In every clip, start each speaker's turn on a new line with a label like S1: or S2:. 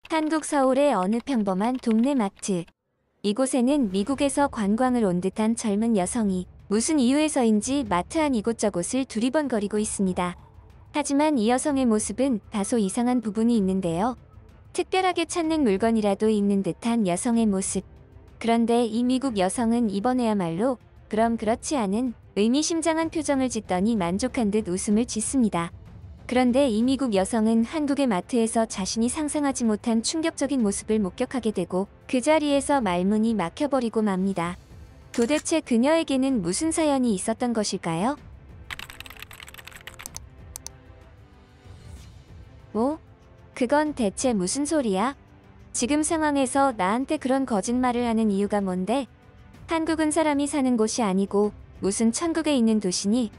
S1: 한국 서울의 어느 평범한 동네 마트. 이곳에는 미국에서 관광을 온 듯한 젊은 여성이 무슨 이유에서인지 마트 안 이곳저곳을 두리번거리고 있습니다. 하지만 이 여성의 모습은 다소 이상한 부분이 있는데요. 특별하게 찾는 물건이라도 있는 듯한 여성의 모습. 그런데 이 미국 여성은 이번에야말로 그럼 그렇지 않은 의미심장한 표정을 짓더니 만족한 듯 웃음을 짓습니다. 그런데 이 미국 여성은 한국의 마트에서 자신이 상상하지 못한 충격적인 모습을 목격하게 되고 그 자리에서 말문이 막혀버리고 맙니다. 도대체 그녀에게는 무슨 사연이 있었던 것일까요? 뭐? 그건 대체 무슨 소리야? 지금 상황에서 나한테 그런 거짓말을 하는 이유가 뭔데? 한국은 사람이 사는 곳이 아니고 무슨 천국에 있는 도시니?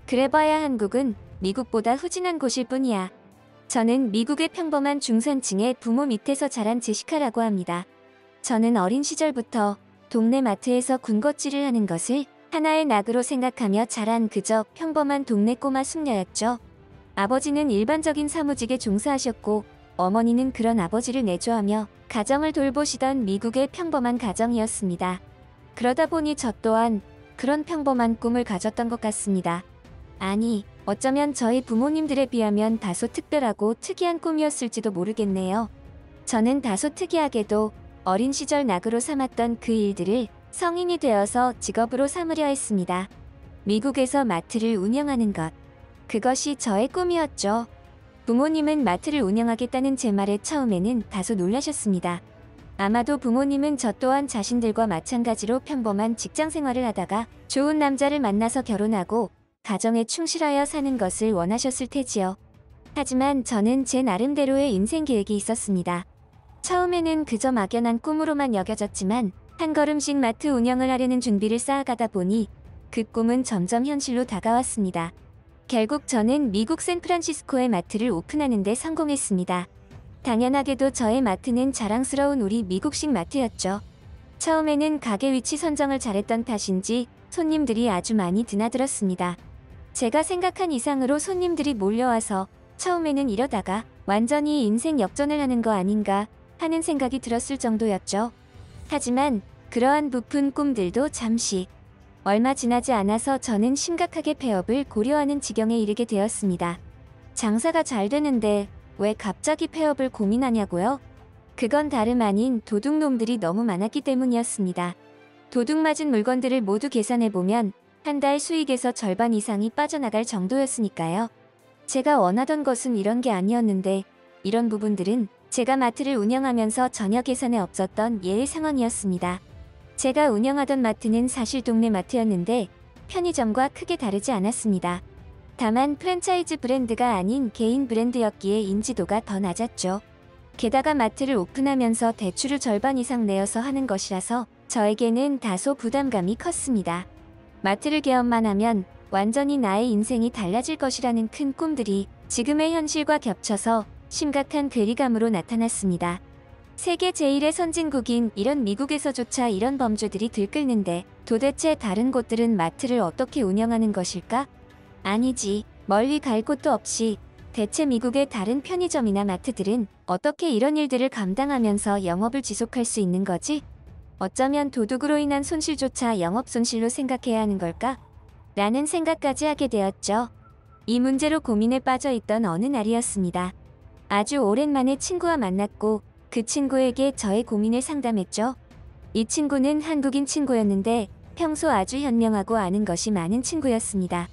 S1: 그래봐야 한국은 미국보다 후진한 곳일 뿐이야. 저는 미국의 평범한 중산층의 부모 밑에서 자란 제시카라고 합니다. 저는 어린 시절부터 동네 마트에서 군것질을 하는 것을 하나의 낙으로 생각하며 자란 그저 평범한 동네 꼬마 숙녀였죠. 아버지는 일반적인 사무직에 종사하셨고 어머니는 그런 아버지를 내조하며 가정을 돌보시던 미국의 평범한 가정이었습니다. 그러다 보니 저 또한 그런 평범한 꿈을 가졌던 것 같습니다. 아니, 어쩌면 저희 부모님들에 비하면 다소 특별하고 특이한 꿈이었을지도 모르겠네요. 저는 다소 특이하게도 어린 시절 낙으로 삼았던 그 일들을 성인이 되어서 직업으로 삼으려 했습니다. 미국에서 마트를 운영하는 것. 그것이 저의 꿈이었죠. 부모님은 마트를 운영하겠다는 제 말에 처음에는 다소 놀라셨습니다. 아마도 부모님은 저 또한 자신들과 마찬가지로 평범한 직장 생활을 하다가 좋은 남자를 만나서 결혼하고 가정에 충실하여 사는 것을 원하셨을 테지요. 하지만 저는 제 나름대로의 인생 계획이 있었습니다. 처음에는 그저 막연한 꿈으로만 여겨졌지만 한 걸음씩 마트 운영을 하려는 준비를 쌓아가다 보니 그 꿈은 점점 현실로 다가왔습니다. 결국 저는 미국 샌프란시스코의 마트를 오픈하는 데 성공했습니다. 당연하게도 저의 마트는 자랑스러운 우리 미국식 마트였죠. 처음에는 가게 위치 선정을 잘했던 탓인지 손님들이 아주 많이 드나들었습니다. 제가 생각한 이상으로 손님들이 몰려와서 처음에는 이러다가 완전히 인생 역전을 하는 거 아닌가 하는 생각이 들었을 정도였죠. 하지만 그러한 부푼 꿈들도 잠시 얼마 지나지 않아서 저는 심각하게 폐업을 고려하는 지경에 이르게 되었습니다. 장사가 잘 되는데 왜 갑자기 폐업을 고민하냐고요? 그건 다름 아닌 도둑놈들이 너무 많았기 때문이었습니다. 도둑 맞은 물건들을 모두 계산해보면 한 달 수익에서 절반 이상이 빠져나갈 정도였으니까요. 제가 원하던 것은 이런 게 아니었는데 이런 부분들은 제가 마트를 운영하면서 전혀 계산에 없었던 예외 상황이었습니다. 제가 운영하던 마트는 사실 동네 마트였는데 편의점과 크게 다르지 않았습니다. 다만 프랜차이즈 브랜드가 아닌 개인 브랜드였기에 인지도가 더 낮았죠. 게다가 마트를 오픈하면서 대출을 절반 이상 내어서 하는 것이라서 저에게는 다소 부담감이 컸습니다. 마트를 개업만 하면 완전히 나의 인생이 달라질 것이라는 큰 꿈들이 지금의 현실과 겹쳐서 심각한 괴리감으로 나타났습니다. 세계 제1의 선진국인 이런 미국에서조차 이런 범죄들이 들끓는데 도대체 다른 곳들은 마트를 어떻게 운영하는 것일까? 아니지, 멀리 갈 곳도 없이 대체 미국의 다른 편의점이나 마트들은 어떻게 이런 일들을 감당하면서 영업을 지속할 수 있는 거지? 어쩌면 도둑으로 인한 손실조차 영업 손실로 생각해야 하는 걸까? 라는 생각까지 하게 되었죠. 이 문제로 고민에 빠져 있던 어느 날이었습니다. 아주 오랜만에 친구와 만났고 그 친구에게 저의 고민을 상담했죠. 이 친구는 한국인 친구였는데 평소 아주 현명하고 아는 것이 많은 친구였습니다.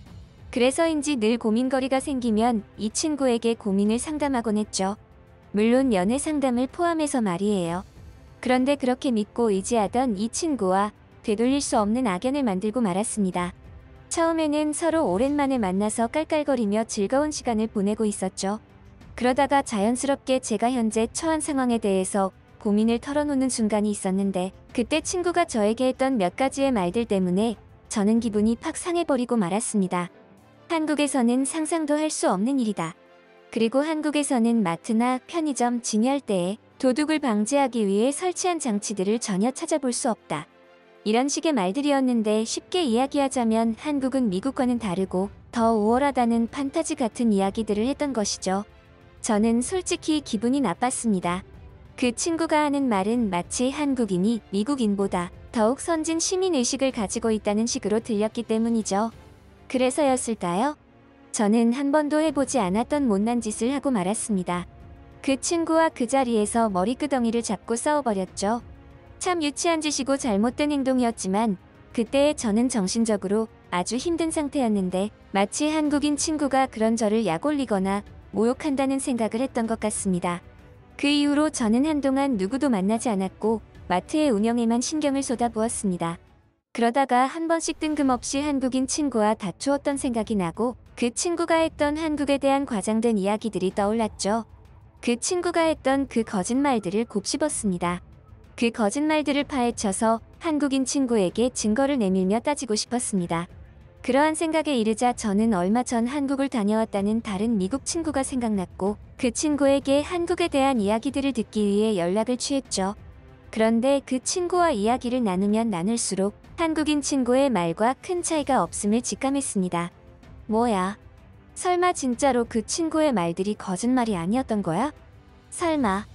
S1: 그래서인지 늘 고민거리가 생기면 이 친구에게 고민을 상담하곤 했죠. 물론 연애 상담을 포함해서 말이에요. 그런데 그렇게 믿고 의지하던 이 친구와 되돌릴 수 없는 악연을 만들고 말았습니다. 처음에는 서로 오랜만에 만나서 깔깔거리며 즐거운 시간을 보내고 있었죠. 그러다가 자연스럽게 제가 현재 처한 상황에 대해서 고민을 털어놓는 순간이 있었는데 그때 친구가 저에게 했던 몇 가지의 말들 때문에 저는 기분이 팍 상해버리고 말았습니다. 한국에서는 상상도 할 수 없는 일이다. 그리고 한국에서는 마트나 편의점 진열할 때에 도둑을 방지하기 위해 설치한 장치들을 전혀 찾아볼 수 없다. 이런 식의 말들이었는데 쉽게 이야기하자면 한국은 미국과는 다르고 더 우월하다는 판타지 같은 이야기들을 했던 것이죠. 저는 솔직히 기분이 나빴습니다. 그 친구가 하는 말은 마치 한국인이 미국인보다 더욱 선진 시민의식을 가지고 있다는 식으로 들렸기 때문이죠. 그래서였을까요? 저는 한 번도 해보지 않았던 못난 짓을 하고 말았습니다. 그 친구와 그 자리에서 머리끄덩이를 잡고 싸워버렸죠. 참 유치한 짓이고 잘못된 행동이었지만 그때의 저는 정신적으로 아주 힘든 상태였는데 마치 한국인 친구가 그런 저를 약올리거나 모욕한다는 생각을 했던 것 같습니다. 그 이후로 저는 한동안 누구도 만나지 않았고 마트의 운영에만 신경을 쏟아부었습니다. 그러다가 한 번씩 뜬금없이 한국인 친구와 다투었던 생각이 나고 그 친구가 했던 한국에 대한 과장된 이야기들이 떠올랐죠. 그 친구가 했던 그 거짓말들을 곱씹었습니다. 그 거짓말들을 파헤쳐서 한국인 친구에게 증거를 내밀며 따지고 싶었습니다. 그러한 생각에 이르자 저는 얼마 전 한국을 다녀왔다는 다른 미국 친구가 생각났고 그 친구에게 한국에 대한 이야기들을 듣기 위해 연락을 취했죠. 그런데 그 친구와 이야기를 나누면 나눌수록 한국인 친구의 말과 큰 차이가 없음을 직감했습니다. 뭐야? 설마 진짜로 그 친구의 말들이 거짓말이 아니었던 거야? 설마.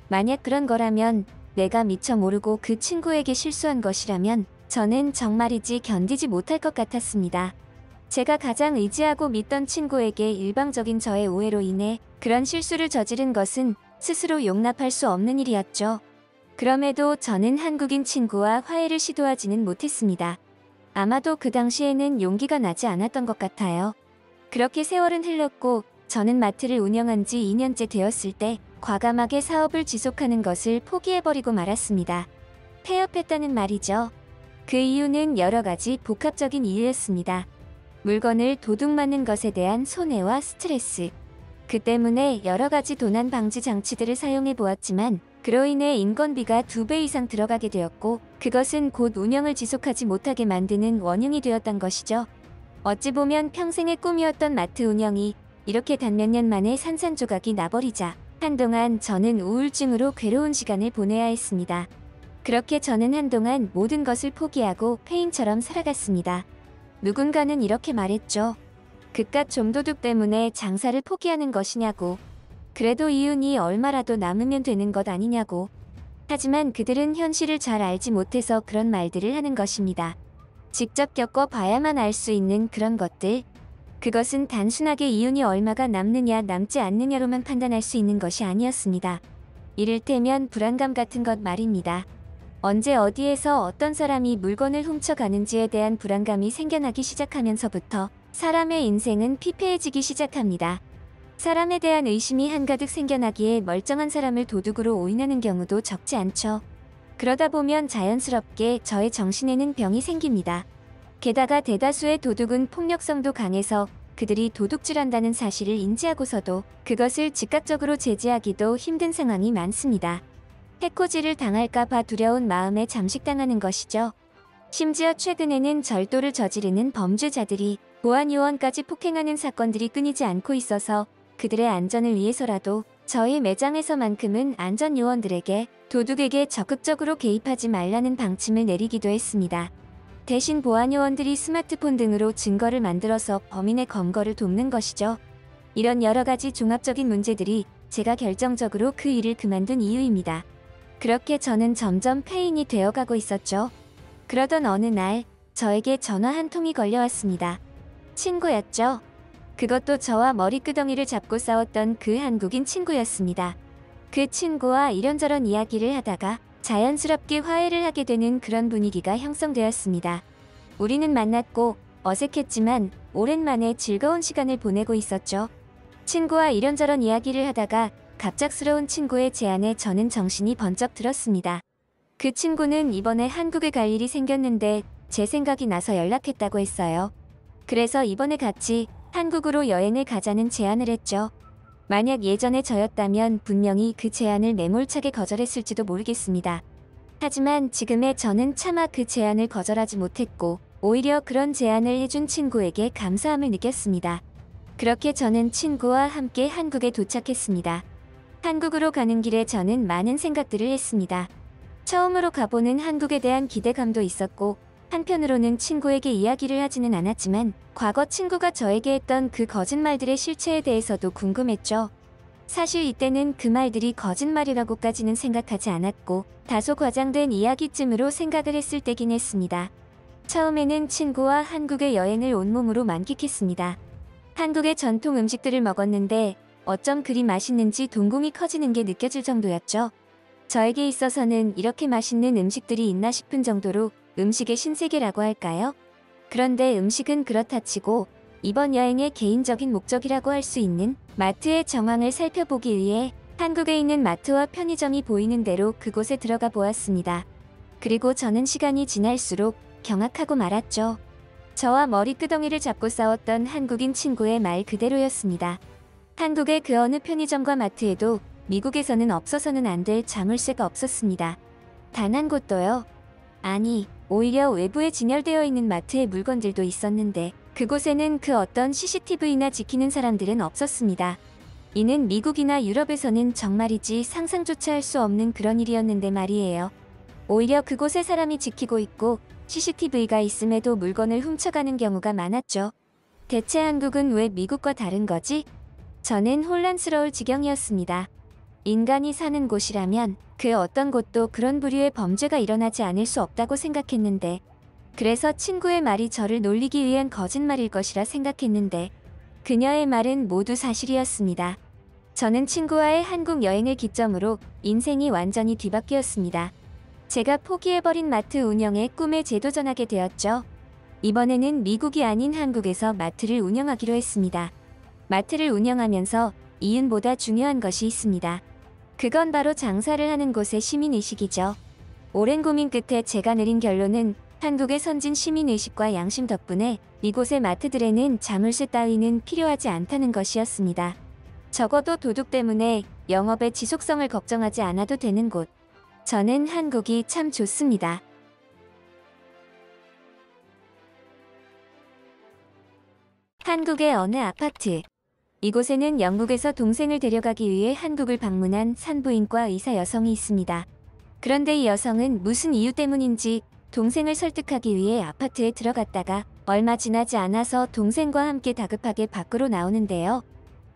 S1: 만약 그런 거라면 내가 미처 모르고 그 친구에게 실수한 것이라면 저는 정말이지 견디지 못할 것 같았습니다. 제가 가장 의지하고 믿던 친구에게 일방적인 저의 오해로 인해 그런 실수를 저지른 것은 스스로 용납할 수 없는 일이었죠. 그럼에도 저는 한국인 친구와 화해를 시도하지는 못했습니다. 아마도 그 당시에는 용기가 나지 않았던 것 같아요. 그렇게 세월은 흘렀고 저는 마트를 운영한 지 2년째 되었을 때 과감하게 사업을 지속하는 것을 포기해버리고 말았습니다. 폐업했다는 말이죠. 그 이유는 여러 가지 복합적인 이유였습니다. 물건을 도둑 맞는 것에 대한 손해와 스트레스. 그 때문에 여러 가지 도난 방지 장치들을 사용해 보았지만 그로 인해 인건비가 2배 이상 들어가게 되었고 그것은 곧 운영을 지속하지 못하게 만드는 원흉이 되었던 것이죠. 어찌 보면 평생의 꿈이었던 마트 운영이 이렇게 단 몇 년 만에 산산조각이 나버리자 한동안 저는 우울증으로 괴로운 시간을 보내야 했습니다. 그렇게 저는 한동안 모든 것을 포기하고 폐인처럼 살아갔습니다. 누군가는 이렇게 말했죠. 그깟 좀도둑 때문에 장사를 포기하는 것이냐고. 그래도 이윤이 얼마라도 남으면 되는 것 아니냐고. 하지만 그들은 현실을 잘 알지 못해서 그런 말들을 하는 것입니다. 직접 겪어봐야만 알 수 있는 그런 것들. 그것은 단순하게 이윤이 얼마가 남느냐 남지 않느냐로만 판단할 수 있는 것이 아니었습니다. 이를테면 불안감 같은 것 말입니다. 언제 어디에서 어떤 사람이 물건을 훔쳐가는지에 대한 불안감이 생겨나기 시작하면서부터 사람의 인생은 피폐해지기 시작합니다. 사람에 대한 의심이 한가득 생겨나기에 멀쩡한 사람을 도둑으로 오인하는 경우도 적지 않죠. 그러다 보면 자연스럽게 저의 정신에는 병이 생깁니다. 게다가 대다수의 도둑은 폭력성도 강해서 그들이 도둑질한다는 사실을 인지하고서도 그것을 즉각적으로 제지하기도 힘든 상황이 많습니다. 해코지를 당할까봐 두려운 마음에 잠식당하는 것이죠. 심지어 최근에는 절도를 저지르는 범죄자들이 보안요원까지 폭행하는 사건들이 끊이지 않고 있어서 그들의 안전을 위해서라도 저희 매장에서만큼은 안전요원들에게 도둑에게 적극적으로 개입하지 말라는 방침을 내리기도 했습니다. 대신 보안요원들이 스마트폰 등으로 증거를 만들어서 범인의 검거를 돕는 것이죠. 이런 여러 가지 종합적인 문제들이 제가 결정적으로 그 일을 그만둔 이유입니다. 그렇게 저는 점점 폐인이 되어가고 있었죠. 그러던 어느 날 저에게 전화 한 통이 걸려왔습니다. 친구였죠. 그것도 저와 머리끄덩이를 잡고 싸웠던 그 한국인 친구였습니다. 그 친구와 이런저런 이야기를 하다가 자연스럽게 화해를 하게 되는 그런 분위기가 형성되었습니다. 우리는 만났고 어색했지만 오랜만에 즐거운 시간을 보내고 있었죠. 친구와 이런저런 이야기를 하다가 갑작스러운 친구의 제안에 저는 정신이 번쩍 들었습니다. 그 친구는 이번에 한국에 갈 일이 생겼는데 제 생각이 나서 연락했다고 했어요. 그래서 이번에 같이 한국으로 여행을 가자는 제안을 했죠. 만약 예전에 저였다면 분명히 그 제안을 매몰차게 거절했을지도 모르겠습니다. 하지만 지금의 저는 차마 그 제안을 거절하지 못했고 오히려 그런 제안을 해준 친구에게 감사함을 느꼈습니다. 그렇게 저는 친구와 함께 한국에 도착했습니다. 한국으로 가는 길에 저는 많은 생각들을 했습니다. 처음으로 가보는 한국에 대한 기대감도 있었고 한편으로는 친구에게 이야기를 하지는 않았지만 과거 친구가 저에게 했던 그 거짓말들의 실체에 대해서도 궁금했죠. 사실 이때는 그 말들이 거짓말이라고까지는 생각하지 않았고 다소 과장된 이야기쯤으로 생각을 했을 때긴 했습니다. 처음에는 친구와 한국의 여행을 온몸으로 만끽했습니다. 한국의 전통 음식들을 먹었는데 어쩜 그리 맛있는지 동공이 커지는 게 느껴질 정도였죠. 저에게 있어서는 이렇게 맛있는 음식들이 있나 싶은 정도로 음식의 신세계라고 할까요? 그런데 음식은 그렇다 치고 이번 여행의 개인적인 목적이라고 할 수 있는 마트의 정황을 살펴보기 위해 한국에 있는 마트와 편의점이 보이는 대로 그곳에 들어가 보았습니다. 그리고 저는 시간이 지날수록 경악하고 말았죠. 저와 머리끄덩이를 잡고 싸웠던 한국인 친구의 말 그대로였습니다. 한국의 그 어느 편의점과 마트에도 미국에서는 없어서는 안 될 자물쇠가 없었습니다. 단 한 곳도요. 아니, 오히려 외부에 진열되어 있는 마트의 물건들도 있었는데 그곳에는 그 어떤 CCTV나 지키는 사람들은 없었습니다. 이는 미국이나 유럽에서는 정말이지 상상조차 할 수 없는 그런 일이었는데 말이에요. 오히려 그곳에 사람이 지키고 있고 CCTV가 있음에도 물건을 훔쳐가는 경우가 많았죠. 대체 한국은 왜 미국과 다른 거지? 저는 혼란스러울 지경이었습니다. 인간이 사는 곳이라면 그 어떤 곳도 그런 부류의 범죄가 일어나지 않을 수 없다고 생각했는데, 그래서 친구의 말이 저를 놀리기 위한 거짓말일 것이라 생각했는데 그녀의 말은 모두 사실이었습니다. 저는 친구와의 한국 여행을 기점으로 인생이 완전히 뒤바뀌었습니다. 제가 포기해버린 마트 운영에 꿈에 재도전하게 되었죠. 이번에는 미국이 아닌 한국에서 마트를 운영하기로 했습니다. 마트를 운영하면서 이윤보다 중요한 것이 있습니다. 그건 바로 장사를 하는 곳의 시민의식이죠. 오랜 고민 끝에 제가 내린 결론은 한국의 선진 시민의식과 양심 덕분에 이곳의 마트들에는 자물쇠 따위는 필요하지 않다는 것이었습니다. 적어도 도둑 때문에 영업의 지속성을 걱정하지 않아도 되는 곳. 저는 한국이 참 좋습니다. 한국의 어느 아파트. 이곳에는 영국에서 동생을 데려가기 위해 한국을 방문한 산부인과 의사 여성이 있습니다. 그런데 이 여성은 무슨 이유 때문인지 동생을 설득하기 위해 아파트에 들어갔다가 얼마 지나지 않아서 동생과 함께 다급하게 밖으로 나오는데요.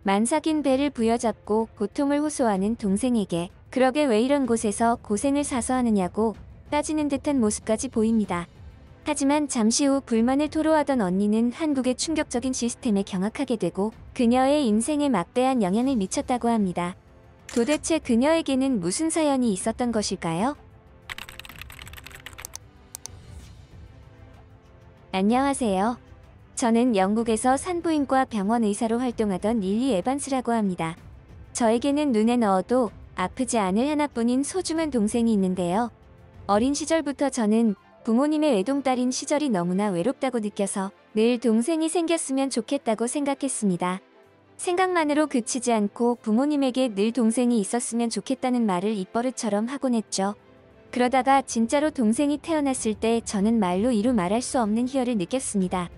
S1: 만삭인 배를 부여잡고 고통을 호소하는 동생에게 그러게 왜 이런 곳에서 고생을 사서 하느냐고 따지는 듯한 모습까지 보입니다. 하지만 잠시 후 불만을 토로하던 언니는 한국의 충격적인 시스템에 경악하게 되고 그녀의 인생에 막대한 영향을 미쳤다고 합니다. 도대체 그녀에게는 무슨 사연이 있었던 것일까요? 안녕하세요. 저는 영국에서 산부인과 병원 의사로 활동하던 릴리 에반스라고 합니다. 저에게는 눈에 넣어도 아프지 않을 하나뿐인 소중한 동생이 있는데요. 어린 시절부터 저는 부모님의 외동딸인 시절이 너무나 외롭다고 느껴서 늘 동생이 생겼으면 좋겠다고 생각했습니다. 생각만으로 그치지 않고 부모님에게 늘 동생이 있었으면 좋겠다는 말을 입버릇처럼 하곤 했죠. 그러다가 진짜로 동생이 태어났을 때 저는 말로 이루 말할 수 없는 희열을 느꼈습니다.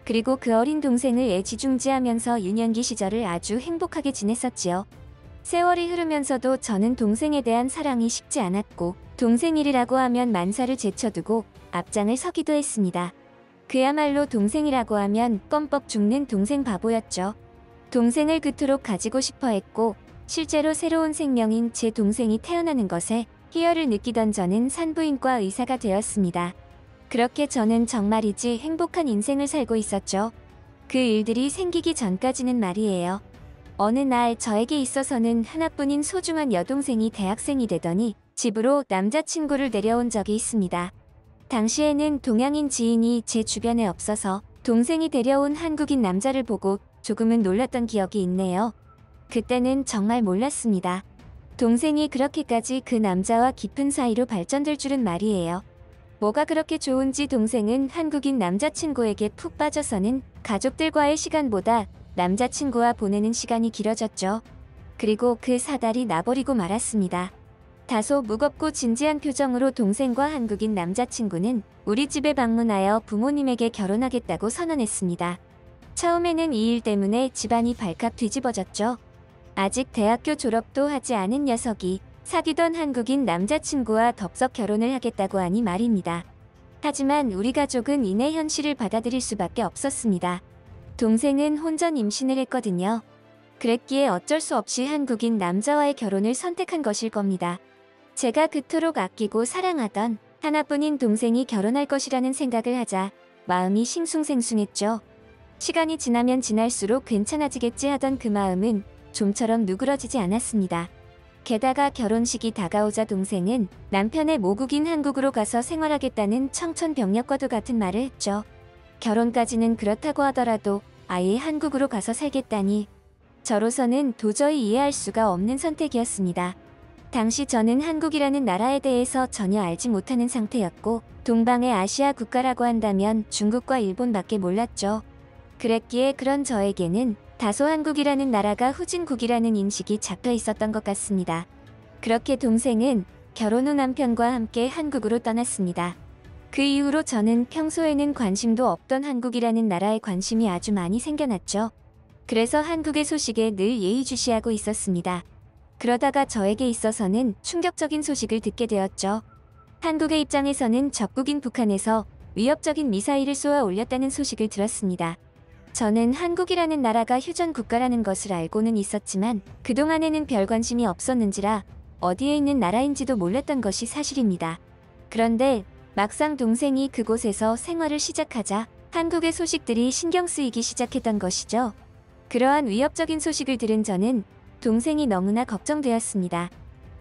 S1: 그리고 그 어린 동생을 애지중지하면서 유년기 시절을 아주 행복하게 지냈었지요. 세월이 흐르면서도 저는 동생에 대한 사랑이 식지 않았고 동생 일이라고 하면 만사를 제쳐두고 앞장을 서기도 했습니다. 그야말로 동생이라고 하면 껌뻑 죽는 동생 바보였죠. 동생을 그토록 가지고 싶어 했고 실제로 새로운 생명인 제 동생이 태어나는 것에 희열을 느끼던 저는 산부인과 의사가 되었습니다. 그렇게 저는 정말이지 행복한 인생을 살고 있었죠. 그 일들이 생기기 전까지는 말이에요. 어느 날 저에게 있어서는 하나뿐인 소중한 여동생이 대학생이 되더니 집으로 남자친구를 데려온 적이 있습니다. 당시에는 동양인 지인이 제 주변에 없어서 동생이 데려온 한국인 남자를 보고 조금은 놀랐던 기억이 있네요. 그때는 정말 몰랐습니다. 동생이 그렇게까지 그 남자와 깊은 사이로 발전될 줄은 말이에요. 뭐가 그렇게 좋은지 동생은 한국인 남자친구에게 푹 빠져서는 가족들과의 시간보다 남자친구와 보내는 시간이 길어졌죠. 그리고 그 사달이 나버리고 말았습니다. 다소 무겁고 진지한 표정으로 동생과 한국인 남자친구는 우리 집에 방문하여 부모님에게 결혼하겠다고 선언했습니다. 처음에는 이 일 때문에 집안이 발칵 뒤집어졌죠. 아직 대학교 졸업도 하지 않은 녀석이 사귀던 한국인 남자친구와 덥석 결혼을 하겠다고 하니 말입니다. 하지만 우리 가족은 이내 현실을 받아들일 수밖에 없었습니다. 동생은 혼전 임신을 했거든요. 그랬기에 어쩔 수 없이 한국인 남자와의 결혼을 선택한 것일 겁니다. 제가 그토록 아끼고 사랑하던 하나뿐인 동생이 결혼할 것이라는 생각을 하자 마음이 싱숭생숭했죠. 시간이 지나면 지날수록 괜찮아지겠지 하던 그 마음은 좀처럼 누그러지지 않았습니다. 게다가 결혼식이 다가오자 동생은 남편의 모국인 한국으로 가서 생활하겠다는 청천벽력과도 같은 말을 했죠. 결혼까지는 그렇다고 하더라도 아예 한국으로 가서 살겠다니 저로서는 도저히 이해할 수가 없는 선택이었습니다. 당시 저는 한국이라는 나라에 대해서 전혀 알지 못하는 상태였고 동방의 아시아 국가라고 한다면 중국과 일본밖에 몰랐죠. 그랬기에 그런 저에게는 다소 한국이라는 나라가 후진국이라는 인식이 잡혀 있었던 것 같습니다. 그렇게 동생은 결혼 후 남편과 함께 한국으로 떠났습니다. 그 이후로 저는 평소에는 관심도 없던 한국이라는 나라에 관심이 아주 많이 생겨났죠. 그래서 한국의 소식에 늘 예의주시하고 있었습니다. 그러다가 저에게 있어서는 충격적인 소식을 듣게 되었죠. 한국의 입장에서는 적국인 북한에서 위협적인 미사일을 쏘아 올렸다는 소식을 들었습니다. 저는 한국이라는 나라가 휴전 국가라는 것을 알고는 있었지만 그동안에는 별 관심이 없었는지라 어디에 있는 나라인지도 몰랐던 것이 사실입니다. 그런데 막상 동생이 그곳에서 생활을 시작하자 한국의 소식들이 신경 쓰이기 시작했던 것이죠. 그러한 위협적인 소식을 들은 저는 동생이 너무나 걱정되었습니다.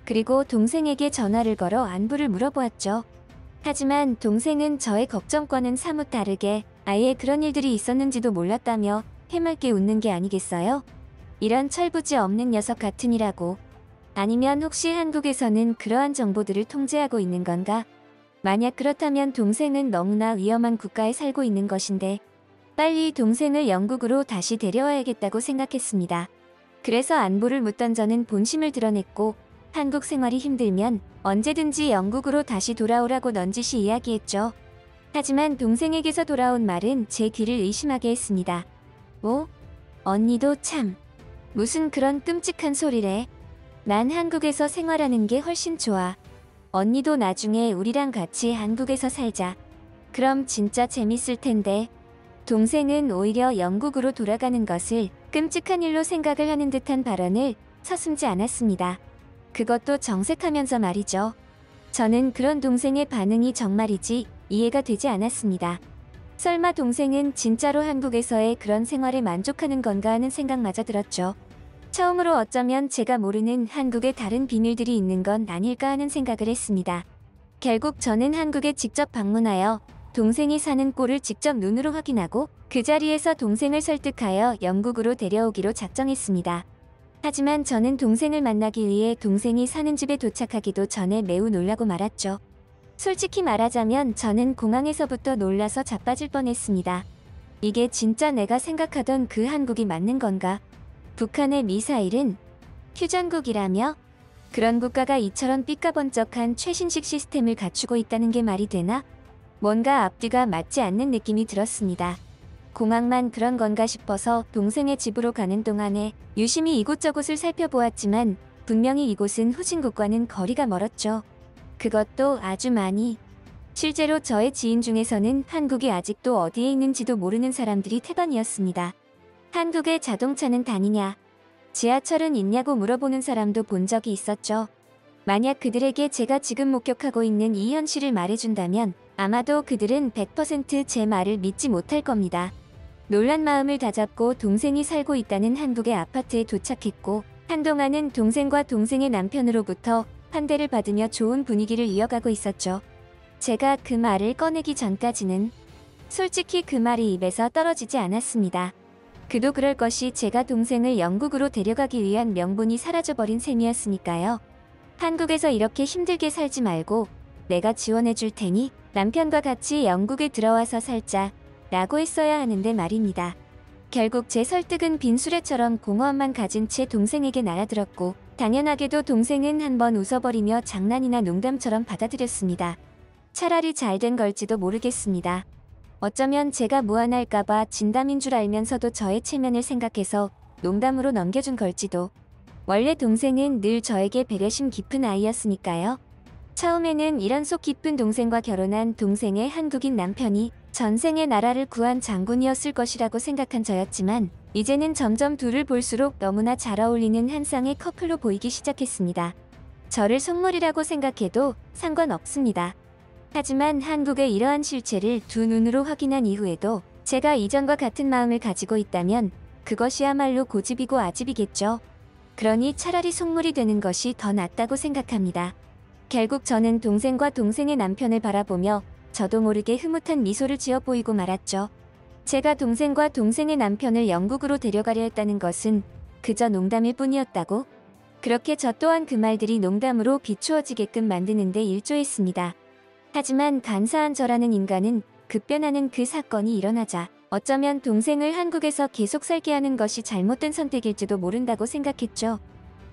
S1: 그리고 동생에게 전화를 걸어 안부를 물어보았죠. 하지만 동생은 저의 걱정과는 사뭇 다르게 아예 그런 일들이 있었는지도 몰랐다며 해맑게 웃는 게 아니겠어요? 이런 철부지 없는 녀석 같으니라고. 아니면 혹시 한국에서는 그러한 정보들을 통제하고 있는 건가? 만약 그렇다면 동생은 너무나 위험한 국가에 살고 있는 것인데 빨리 동생을 영국으로 다시 데려와야겠다고 생각했습니다. 그래서 안부를 묻던 저는 본심을 드러냈고 한국 생활이 힘들면 언제든지 영국으로 다시 돌아오라고 넌지시 이야기했죠. 하지만 동생에게서 돌아온 말은 제 귀를 의심하게 했습니다. 뭐? 언니도 참. 무슨 그런 끔찍한 소리래. 난 한국에서 생활하는 게 훨씬 좋아. 언니도 나중에 우리랑 같이 한국에서 살자. 그럼 진짜 재밌을 텐데. 동생은 오히려 영국으로 돌아가는 것을 끔찍한 일로 생각을 하는 듯한 발언을 서슴지 않았습니다. 그것도 정색하면서 말이죠. 저는 그런 동생의 반응이 정말이지 이해가 되지 않았습니다. 설마 동생은 진짜로 한국에서의 그런 생활에 만족하는 건가 하는 생각마저 들었죠. 처음으로 어쩌면 제가 모르는 한국에 다른 비밀들이 있는 건 아닐까 하는 생각을 했습니다. 결국 저는 한국에 직접 방문하여 동생이 사는 꼴을 직접 눈으로 확인하고 그 자리에서 동생을 설득하여 영국으로 데려오기로 작정했습니다. 하지만 저는 동생을 만나기 위해 동생이 사는 집에 도착하기도 전에 매우 놀라고 말았죠. 솔직히 말하자면 저는 공항에서부터 놀라서 자빠질 뻔했습니다. 이게 진짜 내가 생각하던 그 한국이 맞는 건가? 북한의 미사일은 휴전국이라며? 그런 국가가 이처럼 삐까번쩍한 최신식 시스템을 갖추고 있다는 게 말이 되나? 뭔가 앞뒤가 맞지 않는 느낌이 들었습니다. 공항만 그런 건가 싶어서 동생의 집으로 가는 동안에 유심히 이곳저곳을 살펴보았지만 분명히 이곳은 후진국과는 거리가 멀었죠. 그것도 아주 많이. 실제로 저의 지인 중에서는 한국이 아직도 어디에 있는지도 모르는 사람들이 태반이었습니다. 한국에 자동차는 다니냐, 지하철은 있냐고 물어보는 사람도 본 적이 있었죠. 만약 그들에게 제가 지금 목격하고 있는 이 현실을 말해준다면 아마도 그들은 100% 제 말을 믿지 못할 겁니다. 놀란 마음을 다잡고 동생이 살고 있다는 한국의 아파트에 도착했고 한동안은 동생과 동생의 남편으로부터 환대를 받으며 좋은 분위기를 이어가고 있었죠. 제가 그 말을 꺼내기 전까지는 솔직히 그 말이 입에서 떨어지지 않았습니다. 그도 그럴 것이 제가 동생을 영국으로 데려가기 위한 명분이 사라져버린 셈이었으니까요. 한국에서 이렇게 힘들게 살지 말고 내가 지원해줄 테니 남편과 같이 영국에 들어와서 살자 라고 했어야 하는데 말입니다. 결국 제 설득은 빈수레처럼 공허함만 가진 채 동생에게 날아들었고 당연하게도 동생은 한번 웃어버리며 장난이나 농담처럼 받아들였습니다. 차라리 잘된 걸지도 모르겠습니다. 어쩌면 제가 무안할까봐 진담인 줄 알면서도 저의 체면을 생각해서 농담으로 넘겨준 걸지도. 원래 동생은 늘 저에게 배려심 깊은 아이였으니까요. 처음에는 이런 속 깊은 동생과 결혼한 동생의 한국인 남편이 전생에 나라를 구한 장군이었을 것이라고 생각한 저였지만 이제는 점점 둘을 볼수록 너무나 잘 어울리는 한 쌍의 커플로 보이기 시작했습니다. 저를 속물이라고 생각해도 상관없습니다. 하지만 한국의 이러한 실체를 두 눈으로 확인한 이후에도 제가 이전과 같은 마음을 가지고 있다면 그것이야말로 고집이고 아집이겠죠. 그러니 차라리 속물이 되는 것이 더 낫다고 생각합니다. 결국 저는 동생과 동생의 남편을 바라보며 저도 모르게 흐뭇한 미소를 지어 보이고 말았죠. 제가 동생과 동생의 남편을 영국으로 데려가려 했다는 것은 그저 농담일 뿐이었다고? 그렇게 저 또한 그 말들이 농담으로 비추어지게끔 만드는 데 일조했습니다. 하지만 간사한 저라는 인간은 급변하는 그 사건이 일어나자 어쩌면 동생을 한국에서 계속 살게 하는 것이 잘못된 선택일지도 모른다고 생각했죠.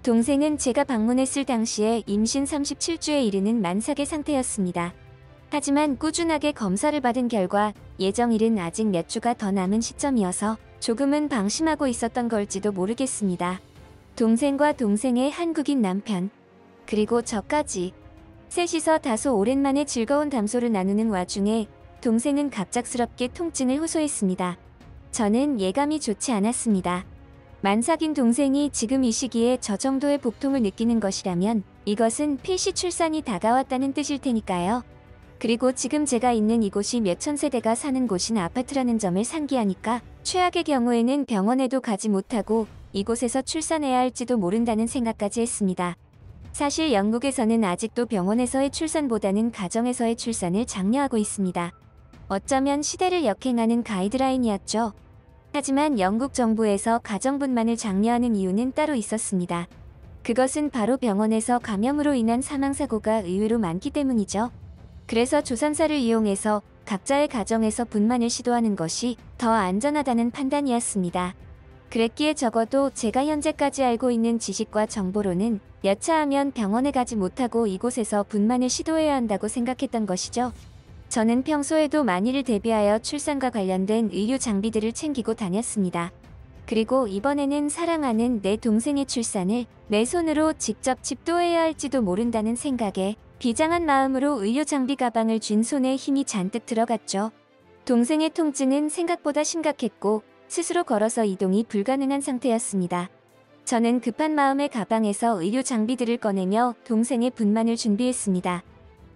S1: 동생은 제가 방문했을 당시에 임신 37주에 이르는 만삭의 상태였습니다. 하지만 꾸준하게 검사를 받은 결과 예정일은 아직 몇 주가 더 남은 시점이어서 조금은 방심하고 있었던 걸지도 모르겠습니다. 동생과 동생의 한국인 남편, 그리고 저까지 셋이서 다소 오랜만에 즐거운 담소를 나누는 와중에 동생은 갑작스럽게 통증을 호소했습니다. 저는 예감이 좋지 않았습니다. 만삭인 동생이 지금 이 시기에 저 정도의 복통을 느끼는 것이라면 이것은 필시 출산이 다가왔다는 뜻일 테니까요. 그리고 지금 제가 있는 이곳이 몇천 세대가 사는 곳인 아파트라는 점을 상기하니까 최악의 경우에는 병원에도 가지 못하고 이곳에서 출산해야 할지도 모른다는 생각까지 했습니다. 사실 영국에서는 아직도 병원에서의 출산보다는 가정에서의 출산을 장려하고 있습니다. 어쩌면 시대를 역행하는 가이드라인이었죠. 하지만 영국 정부에서 가정분만을 장려하는 이유는 따로 있었습니다. 그것은 바로 병원에서 감염으로 인한 사망사고가 의외로 많기 때문이죠. 그래서 조산사를 이용해서 각자의 가정에서 분만을 시도하는 것이 더 안전하다는 판단이었습니다. 그랬기에 적어도 제가 현재까지 알고 있는 지식과 정보로는 여차하면 병원에 가지 못하고 이곳에서 분만을 시도해야 한다고 생각했던 것이죠. 저는 평소에도 만일을 대비하여 출산과 관련된 의료 장비들을 챙기고 다녔습니다. 그리고 이번에는 사랑하는 내 동생의 출산을 내 손으로 직접 집도해야 할지도 모른다는 생각에 비장한 마음으로 의료 장비 가방을 쥔 손에 힘이 잔뜩 들어갔죠. 동생의 통증은 생각보다 심각했고 스스로 걸어서 이동이 불가능한 상태였습니다. 저는 급한 마음에 가방에서 의료 장비들을 꺼내며 동생의 분만을 준비했습니다.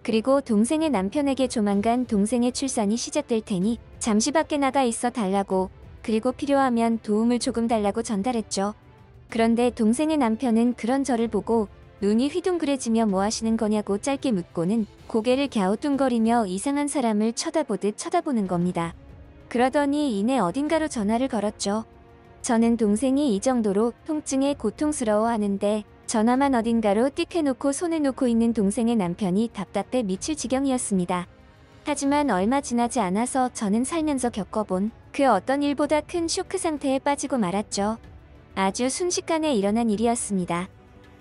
S1: 그리고 동생의 남편에게 조만간 동생의 출산이 시작될 테니 잠시 밖에 나가 있어 달라고, 그리고 필요하면 도움을 조금 달라고 전달했죠. 그런데 동생의 남편은 그런 저를 보고 눈이 휘둥그레지며 뭐 하시는 거냐고 짧게 묻고는 고개를 갸우뚱거리며 이상한 사람을 쳐다보듯 쳐다보는 겁니다. 그러더니 이내 어딘가로 전화를 걸었죠. 저는 동생이 이 정도로 통증에 고통스러워하는데 전화만 어딘가로 띡 해놓고 손을 놓고 있는 동생의 남편이 답답해 미칠 지경이었습니다. 하지만 얼마 지나지 않아서 저는 살면서 겪어본 그 어떤 일보다 큰 쇼크 상태에 빠지고 말았죠. 아주 순식간에 일어난 일이었습니다.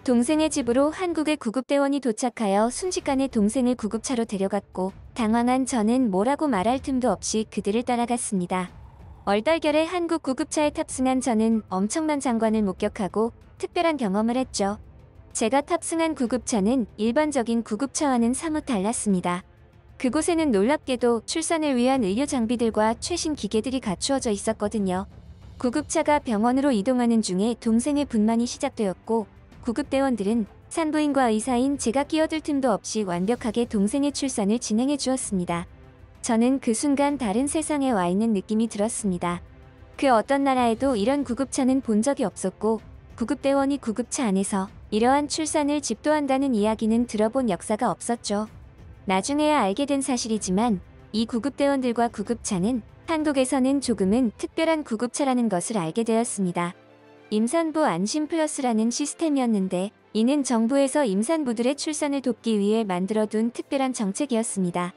S1: 동생의 집으로 한국의 구급대원이 도착하여 순식간에 동생을 구급차로 데려갔고 당황한 저는 뭐라고 말할 틈도 없이 그들을 따라갔습니다. 얼떨결에 한국 구급차에 탑승한 저는 엄청난 장관을 목격하고 특별한 경험을 했죠. 제가 탑승한 구급차는 일반적인 구급차와는 사뭇 달랐습니다. 그곳에는 놀랍게도 출산을 위한 의료 장비들과 최신 기계들이 갖추어져 있었거든요. 구급차가 병원으로 이동하는 중에 동생의 분만이 시작되었고 구급대원들은 산부인과 의사인 제가 끼어들 틈도 없이 완벽하게 동생의 출산을 진행해 주었습니다. 저는 그 순간 다른 세상에 와 있는 느낌이 들었습니다. 그 어떤 나라에도 이런 구급차는 본 적이 없었고 구급대원이 구급차 안에서 이러한 출산을 집도한다는 이야기는 들어본 역사가 없었죠. 나중에야 알게 된 사실이지만 이 구급대원들과 구급차는 한국에서는 조금은 특별한 구급차라는 것을 알게 되었습니다. 임산부 안심 플러스라는 시스템이었는데 이는 정부에서 임산부들의 출산을 돕기 위해 만들어둔 특별한 정책이었습니다.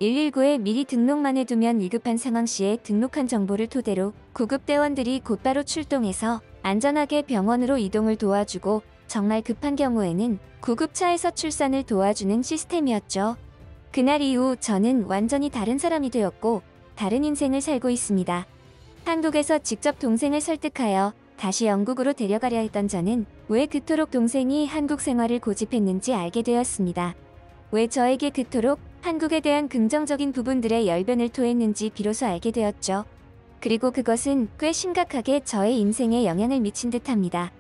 S1: 119에 미리 등록만 해두면 위급한 상황 시에 등록한 정보를 토대로 구급대원들이 곧바로 출동해서 안전하게 병원으로 이동을 도와주고 정말 급한 경우에는 구급차에서 출산을 도와주는 시스템이었죠. 그날 이후 저는 완전히 다른 사람이 되었고 다른 인생을 살고 있습니다. 한국에서 직접 동생을 설득하여 다시 영국으로 데려가려 했던 저는 왜 그토록 동생이 한국 생활을 고집했는지 알게 되었습니다. 왜 저에게 그토록 한국에 대한 긍정적인 부분들의 열변을 토했는지 비로소 알게 되었죠. 그리고 그것은 꽤 심각하게 저의 인생에 영향을 미친 듯합니다.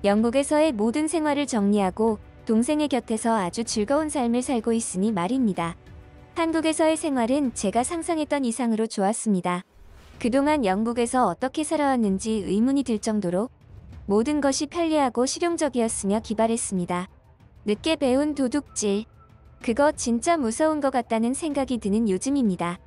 S1: 영국에서의 모든 생활을 정리하고 동생의 곁에서 아주 즐거운 삶을 살고 있으니 말입니다. 한국에서의 생활은 제가 상상했던 이상으로 좋았습니다. 그동안 영국에서 어떻게 살아왔는지 의문이 들 정도로 모든 것이 편리하고 실용적이었으며 기발했습니다. 늦게 배운 도둑질. 그거 진짜 무서운 것 같다는 생각이 드는 요즘입니다.